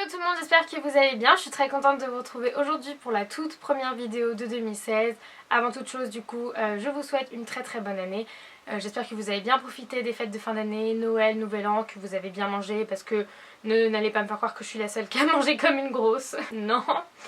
Hello tout le monde, j'espère que vous allez bien. Je suis très contente de vous retrouver aujourd'hui pour la toute première vidéo de 2016. Avant toute chose, du coup, je vous souhaite une très bonne année. J'espère que vous avez bien profité des fêtes de fin d'année, Noël, Nouvel An, que vous avez bien mangé, parce que n'allez pas me faire croire que je suis la seule qui a mangé comme une grosse. Non.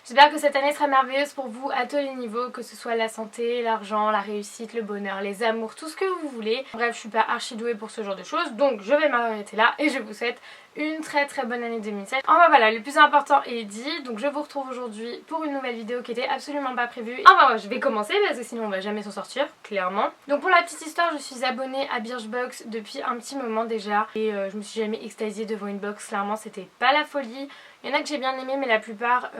J'espère que cette année sera merveilleuse pour vous à tous les niveaux, que ce soit la santé, l'argent, la réussite, le bonheur, les amours, tout ce que vous voulez. Bref, je suis pas archi douée pour ce genre de choses, donc je vais m'arrêter là et je vous souhaite une très bonne année 2016. Enfin voilà, le plus important est dit, donc je vous retrouve aujourd'hui pour une nouvelle vidéo qui était absolument pas prévue. Enfin je vais commencer parce que sinon on va jamais s'en sortir, clairement. Donc pour la petite histoire, je suis abonnée à Birchbox depuis un petit moment déjà et je me suis jamais extasiée devant une box, clairement c'était pas la folie. Il y en a que j'ai bien aimé mais la plupart,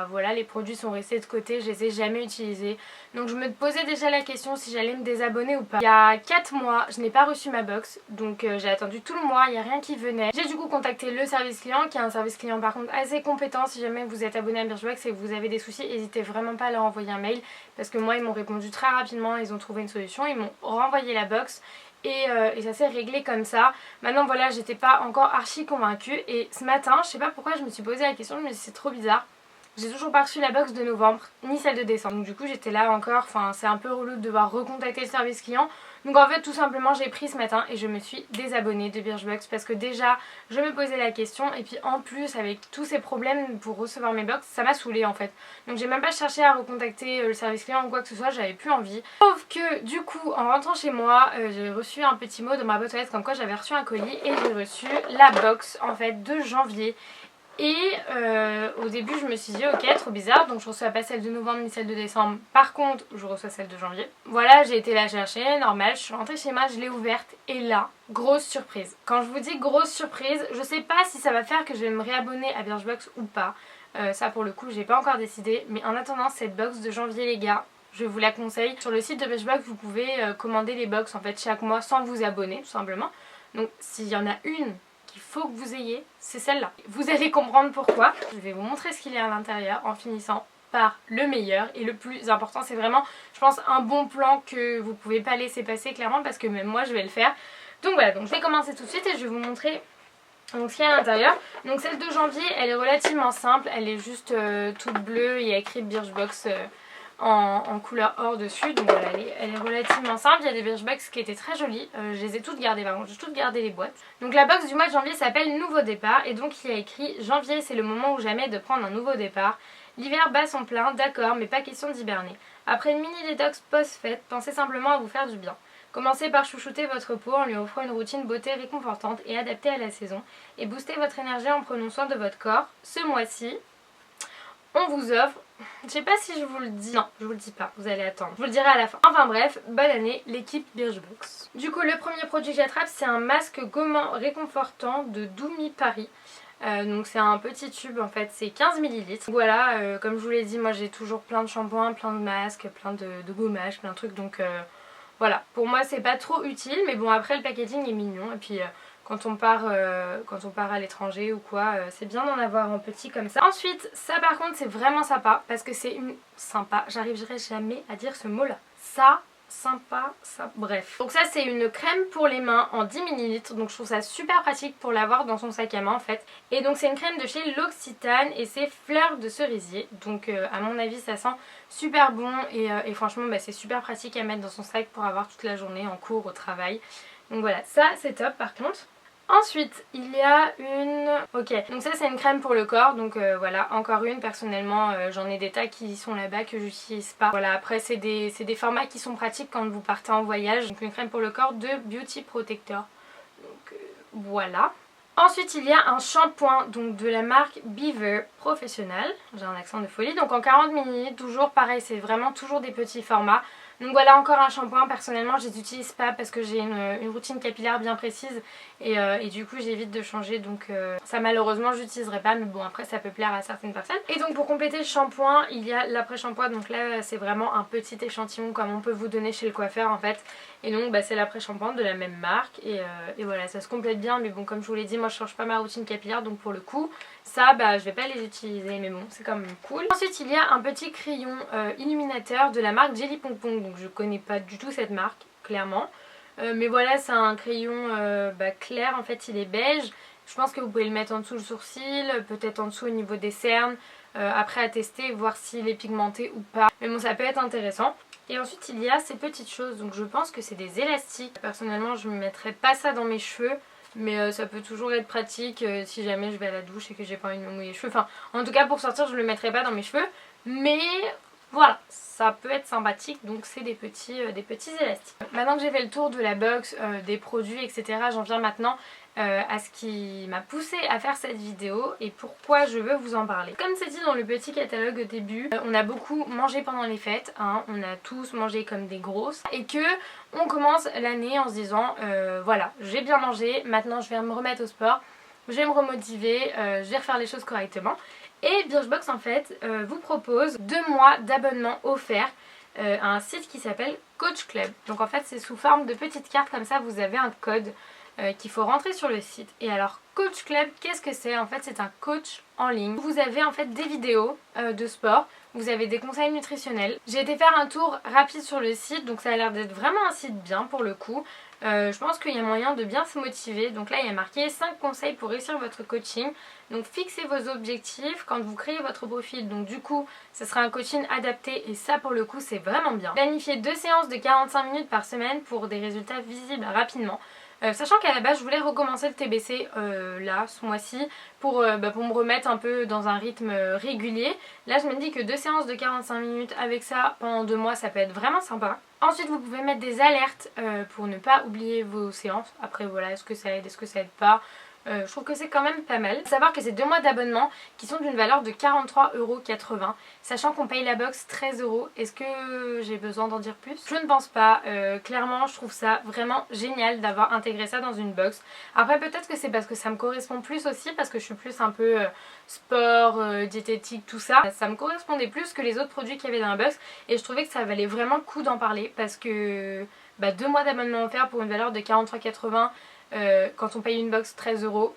voilà, les produits sont restés de côté, je les ai jamais utilisés. Donc je me posais déjà la question si j'allais me désabonner ou pas. Il y a 4 mois, je n'ai pas reçu ma box, donc j'ai attendu tout le mois, il n'y a rien qui venait. J'ai du coup contacté le service client, qui est un service client par contre assez compétent. Si jamais vous êtes abonné à Birchbox et que vous avez des soucis, n'hésitez vraiment pas à leur envoyer un mail. Parce que moi ils m'ont répondu très rapidement, ils ont trouvé une solution, ils m'ont renvoyé la box. Et ça s'est réglé comme ça. Maintenant voilà, j'étais pas encore archi convaincue. Et ce matin, je sais pas pourquoi je me suis posé la question, je me suis dit c'est trop bizarre. J'ai toujours pas reçu la box de novembre, ni celle de décembre. Donc du coup j'étais là encore, enfin c'est un peu relou de devoir recontacter le service client. Donc en fait tout simplement j'ai pris ce matin et je me suis désabonnée de Birchbox. Parce que déjà je me posais la question et puis en plus avec tous ces problèmes pour recevoir mes box, ça m'a saoulée en fait. Donc j'ai même pas cherché à recontacter le service client ou quoi que ce soit, j'avais plus envie. Sauf que du coup en rentrant chez moi, j'ai reçu un petit mot dans ma boîte aux lettres comme quoi j'avais reçu un colis. Et j'ai reçu la box en fait de janvier. Et au début je me suis dit ok, trop bizarre, donc je reçois pas celle de novembre ni celle de décembre, par contre je reçois celle de janvier. Voilà, j'ai été la chercher, normal, je suis rentrée chez moi, je l'ai ouverte et là, grosse surprise. Quand je vous dis grosse surprise, je sais pas si ça va faire que je vais me réabonner à Birchbox ou pas. Ça pour le coup j'ai pas encore décidé, mais en attendant cette box de janvier les gars, je vous la conseille. Sur le site de Birchbox vous pouvez commander les box en fait chaque mois sans vous abonner tout simplement. Donc s'il y en a une qu'il faut que vous ayez, c'est celle-là. Vous allez comprendre pourquoi. Je vais vous montrer ce qu'il y a à l'intérieur en finissant par le meilleur et le plus important. C'est vraiment, je pense, un bon plan que vous pouvez pas laisser passer clairement parce que même moi je vais le faire. Donc voilà, donc je vais commencer tout de suite et je vais vous montrer donc ce qu'il y a à l'intérieur. Donc celle de janvier, elle est relativement simple, elle est juste toute bleue, il y a écrit Birchbox en couleur or dessus, donc voilà, elle est relativement simple. Il y a des Birchbox qui étaient très jolies, je les ai toutes gardées, par contre j'ai toutes gardé les boîtes. Donc la box du mois de janvier s'appelle Nouveau Départ et donc il y a écrit janvier c'est le moment ou jamais de prendre un nouveau départ. L'hiver bat son plein, d'accord, mais pas question d'hiberner. Après une mini détox post-fête, pensez simplement à vous faire du bien. Commencez par chouchouter votre peau en lui offrant une routine beauté réconfortante et adaptée à la saison et boostez votre énergie en prenant soin de votre corps. Ce mois-ci, on vous offre, je sais pas si je vous le dis, non je vous le dis pas, vous allez attendre, je vous le dirai à la fin. Enfin bref, bonne année l'équipe Birchbox. Du coup le premier produit que j'attrape c'est un masque gommant réconfortant de Doumi Paris. Donc c'est un petit tube en fait, c'est 15 ml. Voilà, comme je vous l'ai dit, moi j'ai toujours plein de shampoings, plein de masques, plein de gommages, plein de trucs, donc voilà, pour moi c'est pas trop utile, mais bon après le packaging est mignon et puis quand on part à l'étranger ou quoi, c'est bien d'en avoir en petit comme ça. Ensuite, ça par contre c'est vraiment sympa parce que c'est une... sympa, j'arriverai jamais à dire ce mot là. Ça, sympa, ça, bref. Donc ça c'est une crème pour les mains en 10 ml, donc je trouve ça super pratique pour l'avoir dans son sac à main en fait. Et donc c'est une crème de chez L'Occitane et c'est fleur de cerisier, donc à mon avis ça sent super bon et franchement c'est super pratique à mettre dans son sac pour avoir toute la journée en cours, au travail. Donc voilà, ça c'est top par contre. Ensuite, il y a une... Ok, donc ça c'est une crème pour le corps, donc voilà, encore une, personnellement j'en ai des tas qui sont là-bas que j'utilise pas. Voilà, après c'est des formats qui sont pratiques quand vous partez en voyage. Donc une crème pour le corps de Beauty Protector. Donc voilà. Ensuite il y a un shampoing donc de la marque Beaver Professionnel, j'ai un accent de folie, donc en 40 ml, toujours pareil, c'est vraiment toujours des petits formats. Donc voilà encore un shampoing, personnellement je les utilise pas parce que j'ai une routine capillaire bien précise et du coup j'évite de changer, donc ça malheureusement j'utiliserai pas, mais bon après ça peut plaire à certaines personnes. Et donc pour compléter le shampoing il y a l'après-shampoing, donc là c'est vraiment un petit échantillon comme on peut vous donner chez le coiffeur en fait. Et donc c'est l'après-shampoing de la même marque et voilà, ça se complète bien, mais bon comme je vous l'ai dit moi je change pas ma routine capillaire, donc pour le coup ça je vais pas les utiliser, mais bon c'est quand même cool. Ensuite il y a un petit crayon illuminateur de la marque Jelly Pong Pong, donc je connais pas du tout cette marque clairement, mais voilà c'est un crayon clair en fait, il est beige Je pense que vous pouvez le mettre en dessous le sourcil, peut-être en dessous au niveau des cernes. Après à tester, voir s'il est pigmenté ou pas. Mais bon, ça peut être intéressant. Et ensuite il y a ces petites choses, donc je pense que c'est des élastiques. Personnellement je ne mettrais pas ça dans mes cheveux, mais ça peut toujours être pratique si jamais je vais à la douche et que j'ai pas envie de me mouiller les cheveux. Enfin, en tout cas pour sortir je ne le mettrai pas dans mes cheveux, mais voilà, ça peut être sympathique, donc c'est des petits élastiques. Maintenant que j'ai fait le tour de la box, des produits, etc., j'en viens maintenant à ce qui m'a poussé à faire cette vidéo et pourquoi je veux vous en parler. Comme c'est dit dans le petit catalogue au début, on a beaucoup mangé pendant les fêtes, hein, on a tous mangé comme des grosses et que on commence l'année en se disant voilà, j'ai bien mangé, maintenant je vais me remettre au sport, je vais me remotiver, je vais refaire les choses correctement. Et Birchbox en fait vous propose 2 mois d'abonnement offert à un site qui s'appelle Coach Club. Donc en fait c'est sous forme de petites cartes comme ça, vous avez un code qu'il faut rentrer sur le site. Et alors Coach Club, qu'est-ce que c'est? En fait c'est un coach en ligne. Vous avez en fait des vidéos de sport, vous avez des conseils nutritionnels. J'ai été faire un tour rapide sur le site, donc ça a l'air d'être vraiment un site bien pour le coup. Je pense qu'il y a moyen de bien se motiver. Donc là il y a marqué 5 conseils pour réussir votre coaching. Donc fixez vos objectifs quand vous créez votre profil. Donc du coup ce sera un coaching adapté et ça pour le coup c'est vraiment bien. Planifiez 2 séances de 45 minutes par semaine pour des résultats visibles rapidement. Sachant qu'à la base je voulais recommencer le TBC là ce mois-ci pour me remettre un peu dans un rythme régulier. Là je me dis que 2 séances de 45 minutes avec ça pendant 2 mois ça peut être vraiment sympa. Ensuite vous pouvez mettre des alertes pour ne pas oublier vos séances. Après voilà, est-ce que ça aide, est-ce que ça aide pas. Je trouve que c'est quand même pas mal. Faut savoir que c'est 2 mois d'abonnement qui sont d'une valeur de 43,80€, sachant qu'on paye la box 13€. Est-ce que j'ai besoin d'en dire plus? Je ne pense pas. Clairement je trouve ça vraiment génial d'avoir intégré ça dans une box. Après peut-être que c'est parce que ça me correspond plus aussi, parce que je suis plus un peu sport, diététique, tout ça. Ça me correspondait plus que les autres produits qu'il y avait dans la box et je trouvais que ça valait vraiment le coup d'en parler parce que 2 mois d'abonnement offert pour une valeur de 43,80€. Quand on paye une box 13€,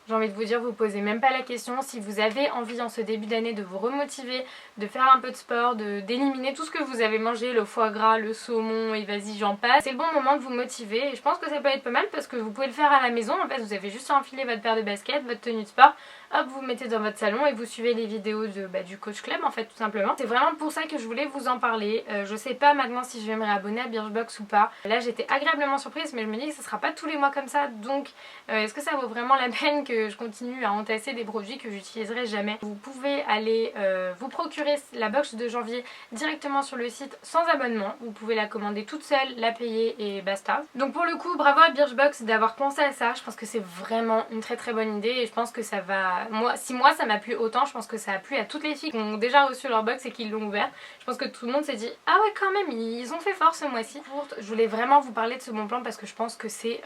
j'ai envie de vous dire, vous posez même pas la question. Si vous avez envie en ce début d'année de vous remotiver, de faire un peu de sport, d'éliminer tout ce que vous avez mangé, le foie gras, le saumon et vas-y j'en passe, c'est le bon moment de vous motiver et je pense que ça peut être pas mal parce que vous pouvez le faire à la maison. En fait vous avez juste à enfiler votre paire de baskets, votre tenue de sport, hop vous mettez dans votre salon et vous suivez les vidéos du Coach Club en fait tout simplement. C'est vraiment pour ça que je voulais vous en parler. Je sais pas maintenant si je vais me réabonner à Birchbox ou pas. Là j'étais agréablement surprise mais je me dis que ça sera pas tous les mois comme ça, donc est-ce que ça vaut vraiment la peine que je continue à entasser des produits que j'utiliserai jamais? Vous pouvez aller vous procurer la box de janvier directement sur le site sans abonnement. Vous pouvez la commander toute seule, la payer et basta. Donc pour le coup bravo à Birchbox d'avoir pensé à ça. Je pense que c'est vraiment une très bonne idée et je pense que ça va... Si moi ça m'a plu autant, je pense que ça a plu à toutes les filles qui ont déjà reçu leur box et qui l'ont ouverte. Je pense que tout le monde s'est dit ah ouais quand même ils ont fait fort ce mois-ci. Je voulais vraiment vous parler de ce bon plan parce que je pense que c'est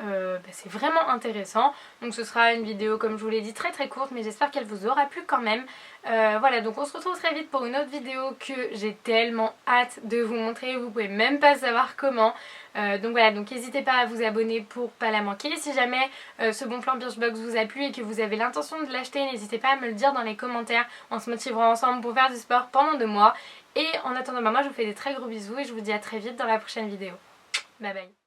vraiment intéressant. Donc ce sera une vidéo comme je vous l'ai dit très courte mais j'espère qu'elle vous aura plu quand même. Voilà, donc on se retrouve très vite pour une autre vidéo que j'ai tellement hâte de vous montrer, vous pouvez même pas savoir comment. Donc voilà, donc n'hésitez pas à vous abonner pour pas la manquer. Si jamais ce bon plan Birchbox vous a plu et que vous avez l'intention de l'acheter, n'hésitez pas à me le dire dans les commentaires. On se motivera ensemble pour faire du sport pendant 2 mois. Et en attendant, moi je vous fais des très gros bisous et je vous dis à très vite dans la prochaine vidéo. Bye bye.